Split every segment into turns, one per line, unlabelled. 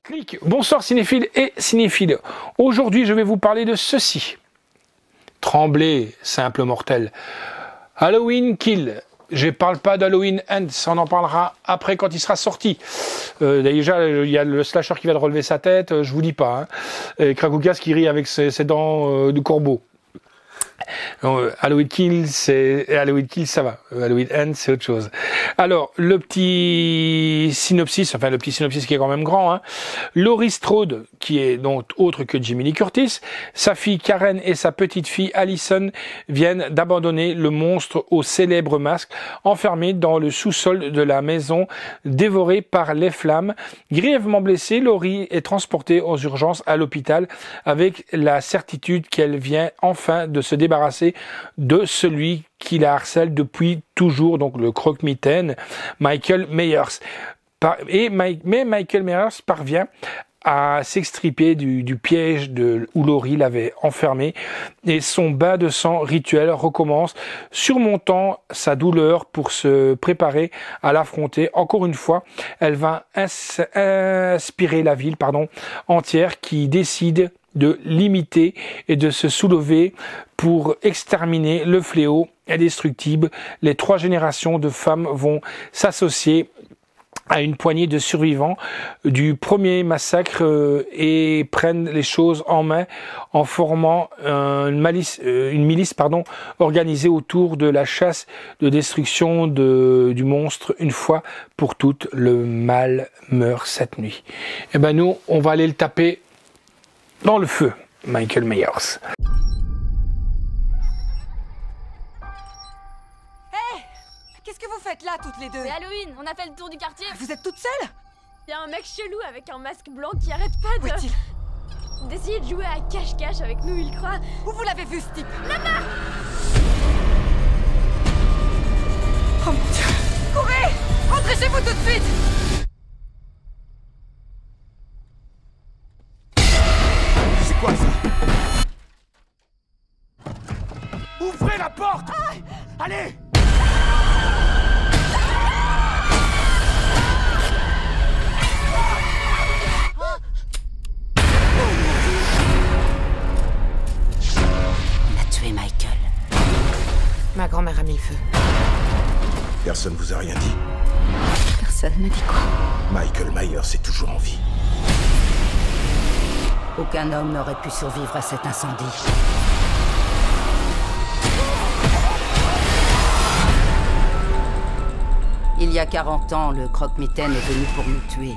Clic. Bonsoir cinéphiles et cinéphiles. Aujourd'hui, je vais vous parler de ceci. Tremblez, simple mortel. Halloween Kill. Je ne parle pas d'Halloween Ends, on en parlera après quand il sera sorti. Déjà, il y a le slasher qui va de relever sa tête, je vous dis pas. Hein. Krakoukas qui rit avec ses dents de corbeau. Halloween Kill, ça va. Halloween End, c'est autre chose. Alors, le petit synopsis qui est quand même grand, hein. Laurie Strode, qui est donc autre que Jamie Lee Curtis, sa fille Karen et sa petite fille Allison viennent d'abandonner le monstre au célèbre masque, enfermé dans le sous-sol de la maison, dévoré par les flammes. Grièvement blessée, Laurie est transportée aux urgences à l'hôpital avec la certitude qu'elle vient enfin de se débarrasser de celui qui la harcèle depuis toujours, donc le croque-mitaine Michael Myers. Mais Michael Myers parvient à s'extriper du piège où Laurie l'avait enfermé et son bain de sang rituel recommence, surmontant sa douleur pour se préparer à l'affronter. Encore une fois, elle va inspirer la ville entière qui décide de l'imiter et de se soulever pour exterminer le fléau indestructible. Les 3 générations de femmes vont s'associer à une poignée de survivants du premier massacre et prennent les choses en main en formant une milice organisée autour de la chasse de destruction du monstre. Une fois pour toutes, le mal meurt cette nuit. Et ben nous, on va aller le taper dans le feu, Michael Myers.
Qu'est-ce que vous faites là, toutes les deux?
C'est Halloween, on a fait le tour du quartier.
Vous êtes toutes seules?
Il y a un mec chelou avec un masque blanc qui arrête pas d'essayer de jouer à cache-cache avec nous, il croit.
Où vous l'avez vu, ce type?
Là-bas!
Oh mon Dieu! Courez! Rentrez chez vous tout de suite!
C'est quoi ça? Ouvrez la porte! Allez!
Michael. Ma grand-mère a mis le feu.
Personne vous a rien dit?
Personne ne dit quoi?
Michael Myers est toujours en vie.
Aucun homme n'aurait pu survivre à cet incendie. Il y a 40 ans, le croque-mitaine est venu pour nous tuer.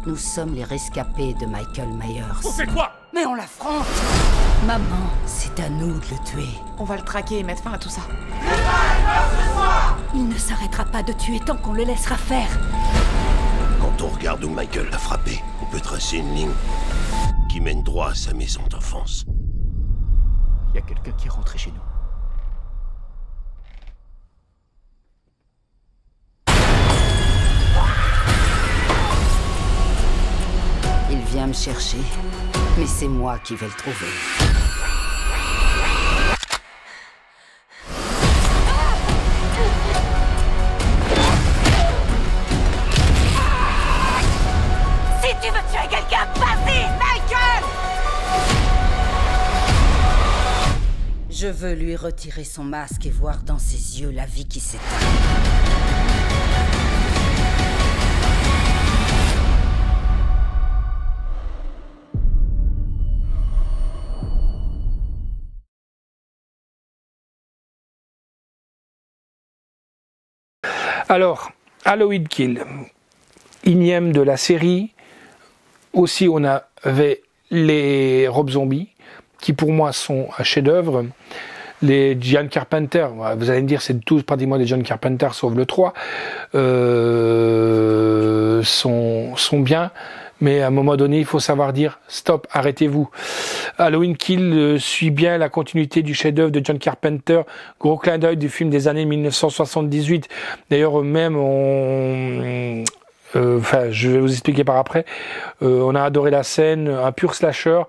Nous sommes les rescapés de Michael Myers.
Vous faites quoi?
Mais on l'affronte!
Maman, c'est à nous de le tuer.
On va le traquer et mettre fin à tout ça.
Il ne s'arrêtera pas de tuer tant qu'on le laissera faire.
Quand on regarde où Michael l'a frappé, on peut tracer une ligne qui mène droit à sa maison d'enfance.
Il y a quelqu'un qui est rentré chez nous.
Il vient me chercher, mais c'est moi qui vais le trouver.
Si tu veux tuer quelqu'un, vas-y, Michael!
Je veux lui retirer son masque et voir dans ses yeux la vie qui s'éteint.
Alors, Halloween Kill, énième de la série. Aussi, on avait les Rob Zombies, qui pour moi sont un chef-d'œuvre. Les John Carpenter, vous allez me dire, c'est tous pratiquement des John Carpenter, sauf le 3, sont bien. Mais à un moment donné, il faut savoir dire stop, arrêtez-vous. Halloween Kill suit bien la continuité du chef-d'œuvre de John Carpenter, gros clin d'œil du film des années 1978. D'ailleurs, même Enfin, je vais vous expliquer par après. On a adoré la scène, un pur slasher,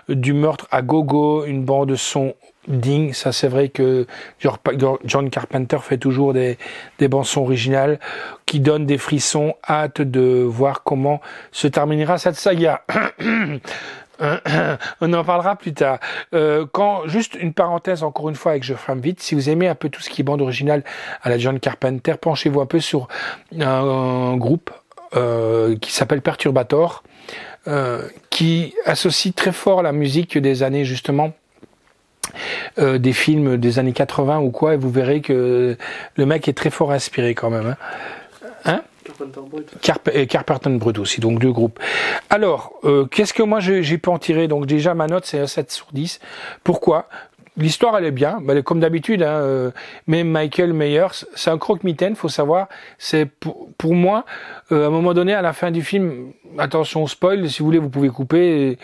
du meurtre à gogo, une bande son digne. Ça, c'est vrai que John Carpenter fait toujours des bandes son originales qui donnent des frissons. Hâte de voir comment se terminera cette saga. On en parlera plus tard. Juste une parenthèse, encore une fois, et que je ferme vite. Si vous aimez un peu tout ce qui est bande originale à la John Carpenter, penchez-vous un peu sur un groupe qui s'appelle Perturbator, qui associe très fort la musique des années, justement, des films des années 80 ou quoi, et vous verrez que le mec est très fort inspiré quand même. Hein? Carpenter Brut aussi, donc 2 groupes. Alors, qu'est-ce que moi j'ai pu en tirer? Donc déjà, ma note, c'est un 7 sur 10. Pourquoi? L'histoire, elle est bien, comme d'habitude, hein, mais Michael Myers, c'est un croque-mitaine, faut savoir. C'est pour moi, à un moment donné, à la fin du film, attention spoil, si vous voulez, vous pouvez couper.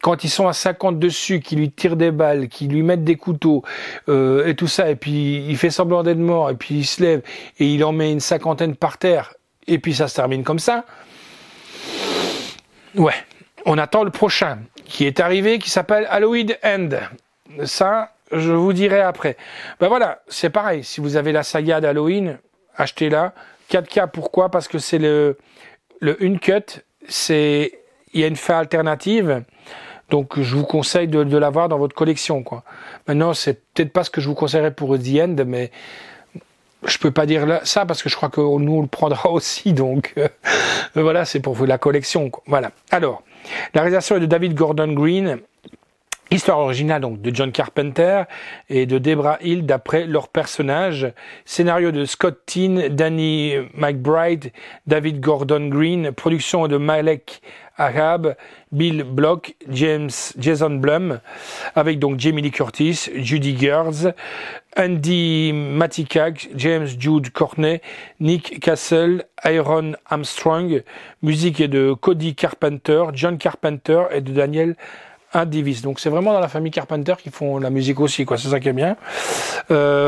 Quand ils sont à 50 dessus, qui lui tirent des balles, qui lui mettent des couteaux et tout ça, et puis il fait semblant d'être mort, et puis il se lève et il en met une 50aine par terre, et puis ça se termine comme ça. Ouais, on attend le prochain qui est arrivé, qui s'appelle Halloween End. Ça, je vous dirai après. Ben voilà, c'est pareil. Si vous avez la saga d'Halloween, achetez-la. 4K, pourquoi? Parce que c'est le uncut. Il y a une fin alternative. Donc, je vous conseille de l'avoir dans votre collection, quoi. Maintenant, c'est peut-être pas ce que je vous conseillerais pour The End, mais je peux pas dire ça parce que je crois que nous, on le prendra aussi. Donc, voilà, c'est pour vous la collection, quoi. Voilà. Alors, la réalisation est de David Gordon Green. Histoire originale donc de John Carpenter et de Debra Hill d'après leur personnage. Scénario de Scott Tin, Danny McBride, David Gordon Green. Production de Malek Ahab, Bill Block, Jason Blum, avec donc Jamie Lee Curtis, Judy Gertz, Andy Matikak, James Jude Courtney, Nick Castle, Aaron Armstrong. Musique est de Cody Carpenter, John Carpenter et de Daniel Davis. Donc c'est vraiment dans la famille Carpenter qui font la musique aussi, quoi. C'est ça qui est bien.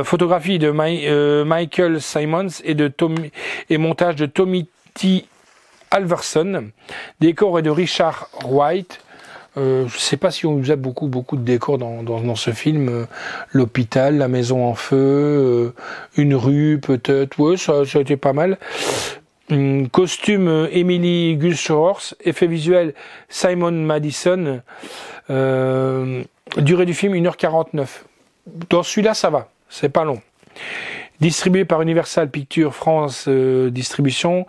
Photographie de Michael Simons et montage de Tommy T. Alverson. Décor est de Richard White. Je sais pas si on usait beaucoup de décors dans ce film. L'hôpital, la maison en feu, une rue peut-être. Ouais, ça a été pas mal. Costume Emily Gusshorst, effet visuel Simon Madison, durée du film 1h49. Dans celui-là ça va, c'est pas long. Distribué par Universal Pictures France Distribution,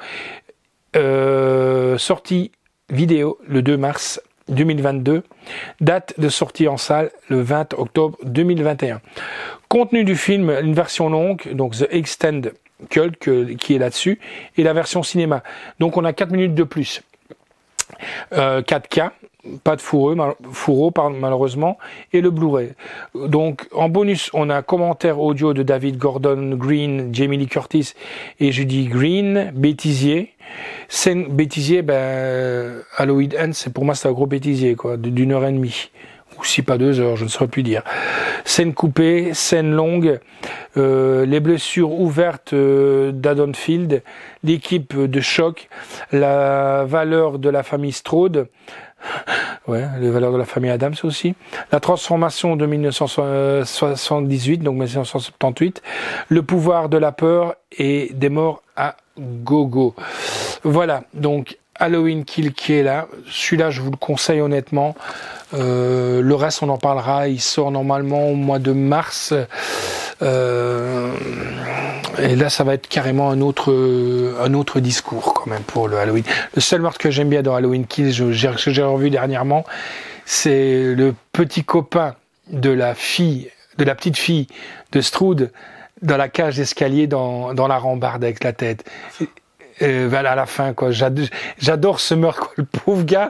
sortie vidéo le 2 mars 2022, date de sortie en salle le 20 octobre 2021. Contenu du film, une version longue, donc The Extended Cult qui est là-dessus, et la version cinéma. Donc on a 4 minutes de plus. 4K, pas de fourreau malheureusement, et le Blu-ray. Donc en bonus, on a un commentaire audio de David Gordon Green, Jamie Lee Curtis et Judy Green, bêtisier. Scène bêtisier, Halloween End, pour moi c'est un gros bêtisier, quoi, d'1h30. Ou si pas 2 heures, je ne saurais plus dire. Scène coupée, scène longue, les blessures ouvertes d'Haddonfield, l'équipe de choc, la valeur de la famille Strode, ouais, les valeurs de la famille Adams aussi, la transformation de 1978, donc 1978, le pouvoir de la peur et des morts à gogo. Voilà, donc Halloween Kill qui est là. Celui-là, je vous le conseille honnêtement. Le reste, on en parlera. Il sort normalement au mois de mars. Et là, ça va être carrément un autre discours quand même pour le Halloween. Le seul meurtre que j'aime bien dans Halloween Kill, que j'ai revu dernièrement, c'est le petit copain de la petite fille de Strode dans la cage d'escalier dans la rambarde avec la tête. Voilà, à la fin, quoi. J'adore ce meurtre, quoi. Le pauvre gars.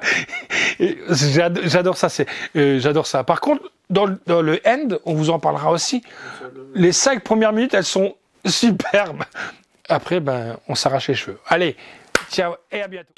J'adore ça. J'adore ça. Par contre, dans le End, on vous en parlera aussi. Les 5 premières minutes, elles sont superbes. Après, on s'arrache les cheveux. Allez, ciao et à bientôt.